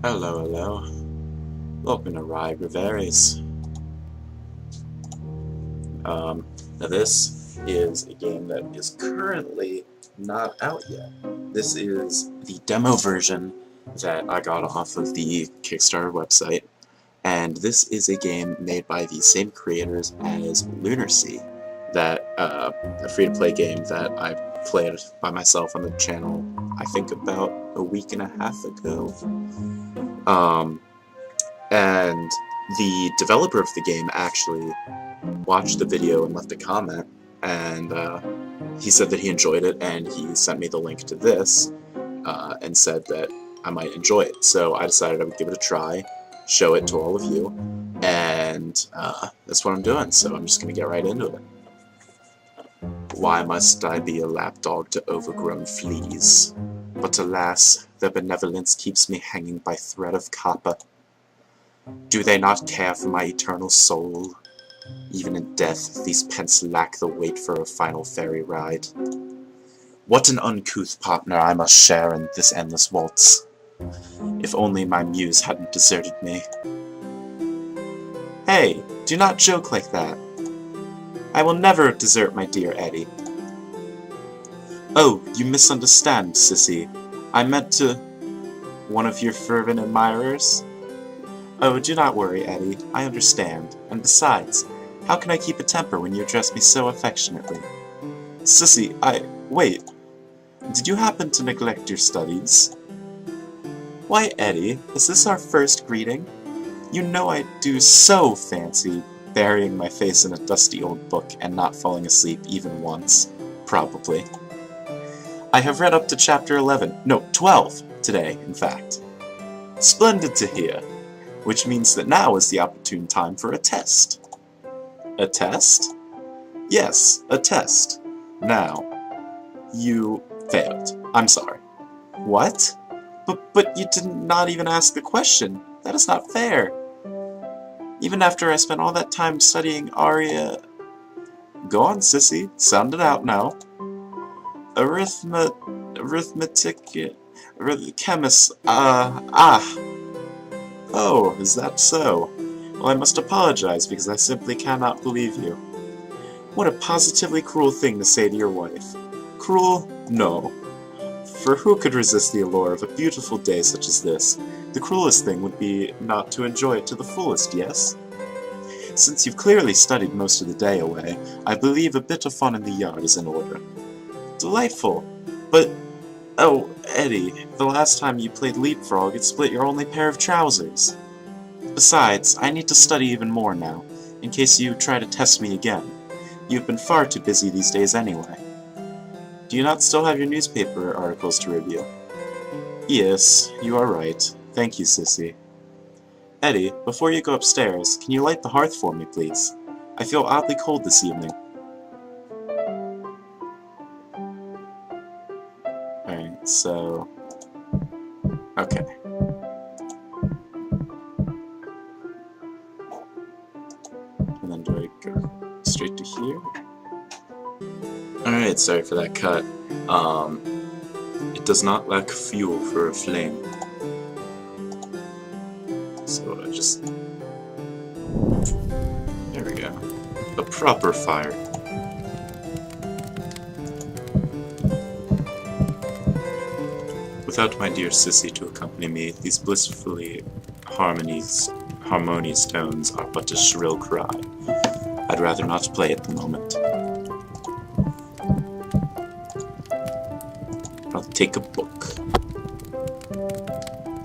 Hello, hello. Welcome to Wry Reveries. Now this is a game that is currently not out yet. This is the demo version that I got off of the Kickstarter website, and this is a game made by the same creators as Lunar Sea, a free-to-play game that I played by myself on the channel, I think about a week and a half ago. And the developer of the game actually watched the video and left a comment, and he said that he enjoyed it, and he sent me the link to this, and said that I might enjoy it. So I decided I would give it a try, show it to all of you, and that's what I'm doing, so I'm just going to get right into it. Why must I be a lapdog to overgrown fleas? But alas, their benevolence keeps me hanging by thread of copper. Do they not care for my eternal soul? Even in death, these pence lack the weight for a final ferry ride. What an uncouth partner I must share in this endless waltz. If only my muse hadn't deserted me. Hey, do not joke like that. I will never desert my dear Eddie. Oh, you misunderstand, sissy. I meant to... one of your fervent admirers? Oh, do not worry, Eddie. I understand. And besides, how can I keep a temper when you address me so affectionately? Sissy, wait. Did you happen to neglect your studies? Why, Eddie, is this our first greeting? You know I do so fancy burying my face in a dusty old book and not falling asleep even once. Probably. I have read up to chapter 11, no, 12 today, in fact. Splendid to hear. Which means that now is the opportune time for a test. A test? Yes, a test. Now, you failed. I'm sorry. What? But you did not even ask the question. That is not fair. Even after I spent all that time studying aria... Go on, sissy. Sound it out now. Arithmetic... Chemist... Oh, is that so? Well, I must apologize because I simply cannot believe you. What a positively cruel thing to say to your wife. Cruel? No. For who could resist the allure of a beautiful day such as this? The cruelest thing would be not to enjoy it to the fullest, yes? Since you've clearly studied most of the day away, I believe a bit of fun in the yard is in order. Delightful! But... oh, Eddie, the last time you played leapfrog, it split your only pair of trousers. Besides, I need to study even more now, in case you try to test me again. You've been far too busy these days anyway. Do you not still have your newspaper articles to review? Yes, you are right. Thank you, sissy. Eddie, before you go upstairs, can you light the hearth for me, please? I feel oddly cold this evening. Alright, so... okay. And then do I go straight to here? Alright, sorry for that cut. It does not lack fuel for a flame. So I just... there we go. A proper fire. Without my dear sissy to accompany me, these blissfully harmonious tones are but a shrill cry. I'd rather not play at the moment. I'll take a book.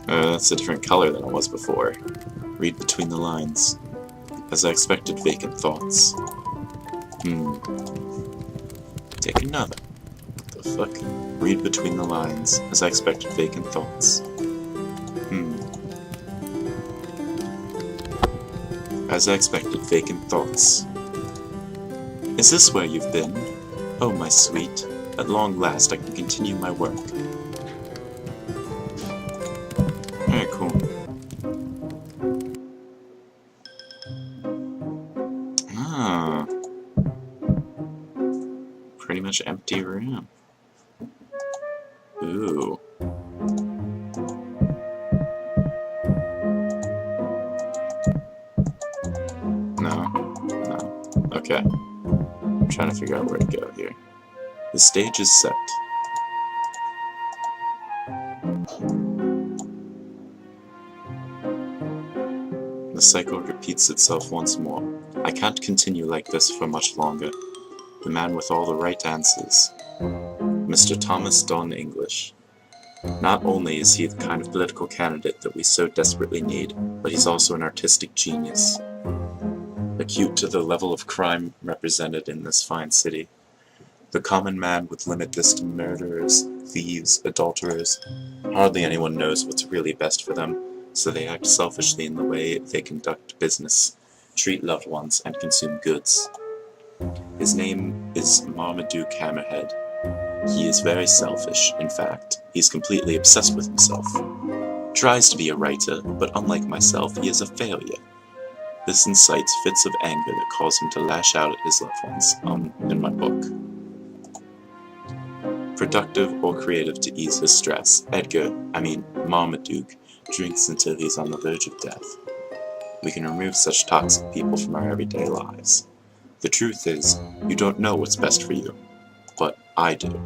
That's a different color than it was before. Read between the lines. As I expected, vacant thoughts. Take another. What the fuck? Read between the lines. As I expected, vacant thoughts. As I expected, vacant thoughts. Is this where you've been? Oh, my sweet. At long last, I can continue my work. Alright, cool. Ah. Pretty much empty room. Ooh. Okay. I'm trying to figure out where to go here. The stage is set. The cycle repeats itself once more. I can't continue like this for much longer. The man with all the right answers. Mr. Thomas Don English. Not only is he the kind of political candidate that we so desperately need, but he's also an artistic genius. Acute to the level of crime represented in this fine city. The common man would limit this to murderers, thieves, adulterers. Hardly anyone knows what's really best for them, so they act selfishly in the way they conduct business, treat loved ones, and consume goods. His name is Marmaduke Hammerhead. He is very selfish, in fact. He's completely obsessed with himself. Tries to be a writer, but unlike myself, he is a failure. This incites fits of anger that cause him to lash out at his loved ones, in my book. Productive or creative to ease his stress, Marmaduke, drinks until he's on the verge of death. We can remove such toxic people from our everyday lives. The truth is, you don't know what's best for you, but I do.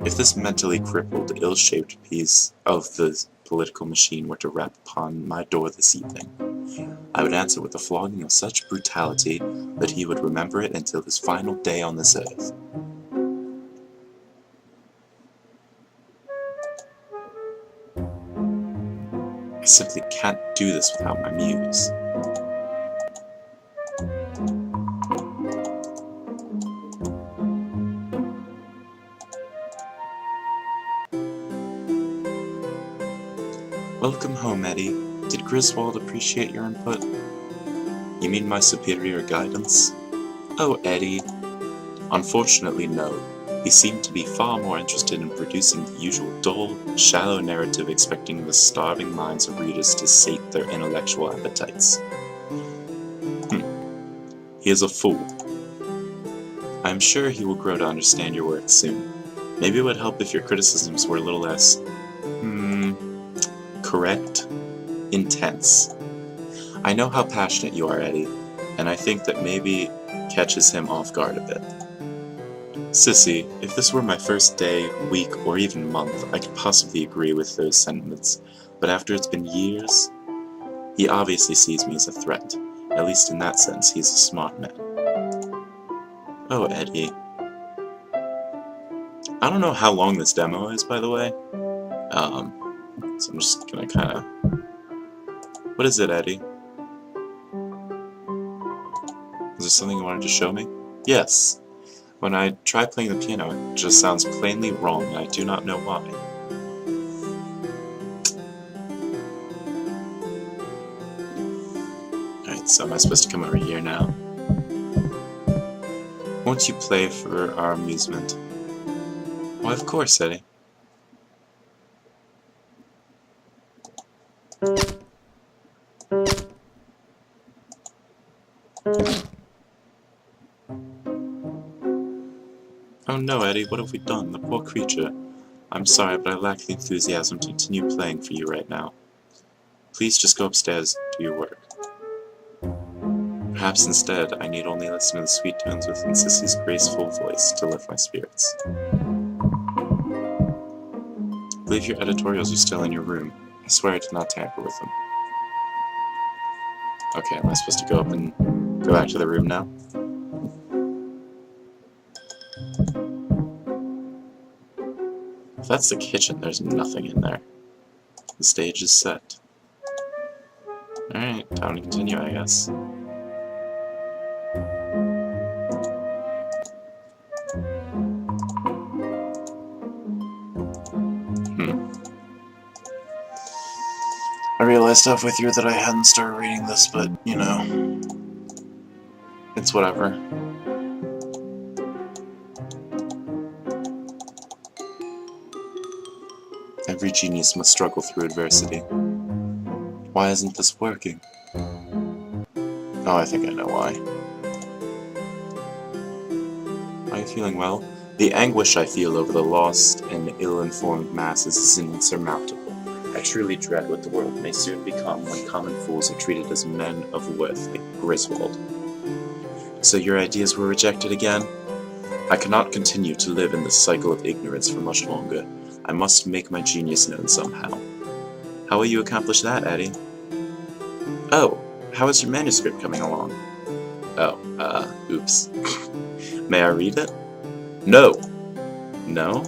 If this mentally crippled, ill-shaped piece of the political machine were to rap upon my door this evening, I would answer with a flogging of such brutality that he would remember it until his final day on this earth. I simply can't do this without my muse. Welcome home, Eddie. Did Griswold appreciate your input? You mean my superior guidance? Oh, Eddie. Unfortunately, no. He seemed to be far more interested in producing the usual dull, shallow narrative expecting the starving minds of readers to sate their intellectual appetites. He is a fool. I am sure he will grow to understand your work soon. Maybe it would help if your criticisms were a little less, correct? Intense. I know how passionate you are, Eddie, and I think that maybe catches him off guard a bit. Sissy, if this were my first day, week, or even month, I could possibly agree with those sentiments, but after it's been years, he obviously sees me as a threat. At least in that sense, he's a smart man. Oh, Eddie. I don't know how long this demo is, by the way. So I'm just gonna kinda... What is it, Eddie? Is there something you wanted to show me? Yes. When I try playing the piano, it just sounds plainly wrong, and I do not know why. Alright, so am I supposed to come over here now? Won't you play for our amusement? Why, of course, Eddie. Oh no, Eddie, what have we done? The poor creature. I'm sorry, but I lack the enthusiasm to continue playing for you right now. Please just go upstairs and do your work. Perhaps instead, I need only listen to the sweet tones within Sissy's graceful voice to lift my spirits. I believe your editorials are still in your room. I swear I did not tamper with them. Okay, am I supposed to go up and go back to the room now? If that's the kitchen, there's nothing in there. The stage is set. Alright, time to continue, I guess. I realized halfway through that I hadn't started reading this, but, you know, it's whatever. Every genius must struggle through adversity. Why isn't this working? Oh, I think I know why. Are you feeling well? The anguish I feel over the lost and ill-informed masses is insurmountable. I truly dread what the world may soon become when common fools are treated as men of worth like Griswold. So your ideas were rejected again? I cannot continue to live in this cycle of ignorance for much longer. I must make my genius known somehow. How will you accomplish that, Eddie? Oh, how is your manuscript coming along? Oh, oops. May I read it? No! No?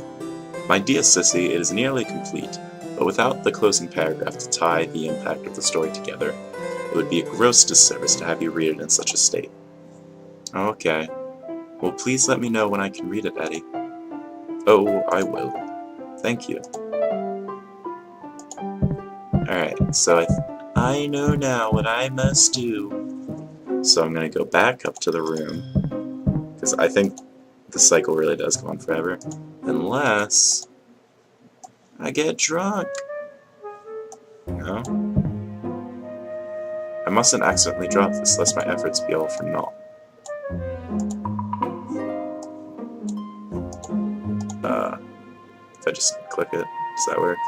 My dear Sissy, it is nearly complete, but without the closing paragraph to tie the impact of the story together, it would be a gross disservice to have you read it in such a state. Okay. Well, please let me know when I can read it, Eddie. Oh, I will. Thank you. Alright, so I know now what I must do. So I'm gonna go back up to the room, because I think the cycle really does go on forever, unless I get drunk. No? I mustn't accidentally drop this, lest my efforts be all for naught. If I just click it, does that work?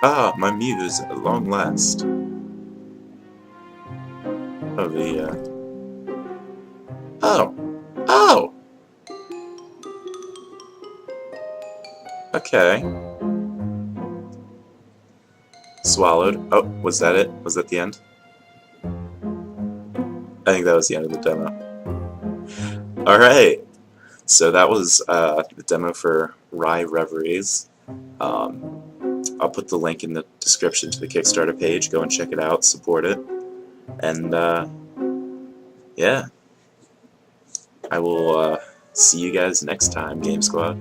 Ah, my muse, at long last. Oh, Oh! Oh! Okay. Swallowed. Oh, was that it? Was that the end? I think that was the end of the demo. Alright! So that was the demo for Wry Reveries. I'll put the link in the description to the Kickstarter page. Go and check it out, support it. And, yeah. I will see you guys next time, Game Squad.